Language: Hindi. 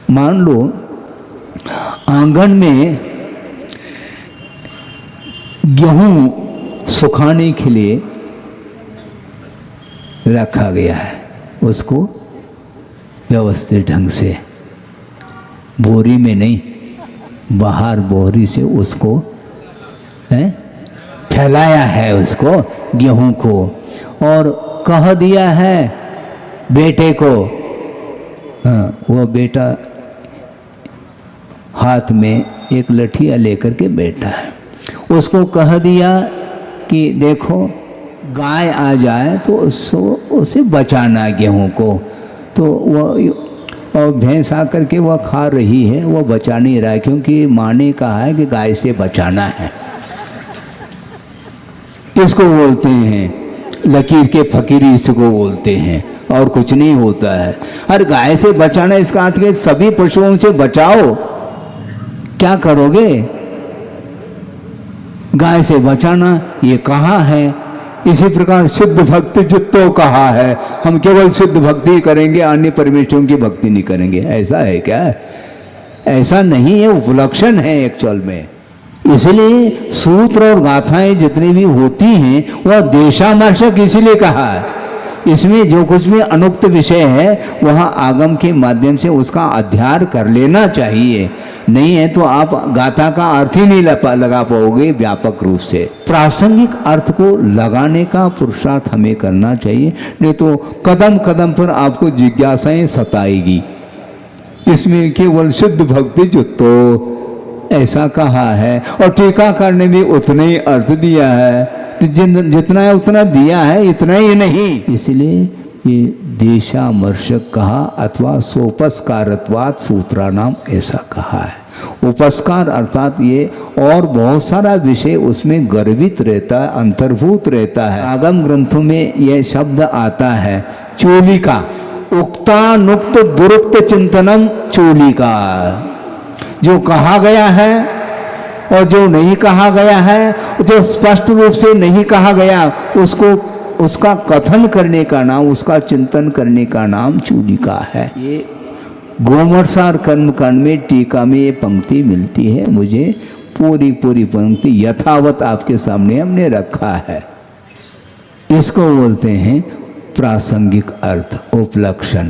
मान लो आंगन में गेहूं सुखाने के लिए रखा गया है, उसको व्यवस्थित ढंग से बोरी में नहीं, बाहर बोरी से उसको फैलाया है, उसको गेहूं को, और कह दिया है बेटे को। वो बेटा हाथ में एक लठिया लेकर के बैठा है, उसको कह दिया कि देखो गाय आ जाए तो उसे बचाना गेहूं को। तो वह और भैंस आकर के वह खा रही है, वह बचा नहीं रहा है, क्योंकि माँ ने कहा है कि गाय से बचाना है। इसको बोलते हैं लकीर के फकीरी, इसको बोलते हैं, और कुछ नहीं होता है। हर गाय से बचाना इसका अर्थ है सभी पशुओं से बचाओ। क्या करोगे? गाय से बचाना ये कहा है। इसी प्रकार सिद्ध भक्ति जितो कहा है, हम केवल सिद्ध भक्ति करेंगे, अन्य परमेश्वरों की भक्ति नहीं करेंगे। ऐसा है क्या? ऐसा नहीं है, उपलक्षण है एक्चुअल में। इसलिए सूत्र और गाथाएं जितनी भी होती हैं वह देशामर्शक इसीलिए कहा है। इसमें जो कुछ भी अनुक्त विषय है वह आगम के माध्यम से उसका अध्ययन कर लेना चाहिए, नहीं है तो आप गाथा का अर्थ ही नहीं लगा पाओगे व्यापक रूप से। प्रासंगिक अर्थ को लगाने का पुरुषार्थ हमें करना चाहिए, नहीं तो कदम कदम पर आपको जिज्ञासाएं सताएगी। इसमें केवल सिद्ध भक्ति जुतो ऐसा कहा है, और टीकाकार ने भी उतना ही अर्थ दिया है, तो जितना है उतना दिया है, इतना ही नहीं। इसलिए ये देशामर्शक कहा, अथवा सोपस्कारत्वात् सूत्राणाम ऐसा कहा है। उपस्कार अर्थात ये और बहुत सारा विषय उसमें गर्भित रहता है, अंतर्भूत रहता है। आगम ग्रंथों में यह शब्द आता है चूलिका, उक्तानुक्त दुरुक्त चिंतनम चूलिका। जो कहा गया है और जो नहीं कहा गया है, जो स्पष्ट रूप से नहीं कहा गया, उसको उसका कथन करने का नाम, उसका चिंतन करने का नाम चूलिका है। ये गोमरसार कर्मकांड में टीका में ये पंक्ति मिलती है मुझे, पूरी पंक्ति यथावत आपके सामने हमने रखा है। इसको बोलते हैं प्रासंगिक अर्थ, उपलक्षण।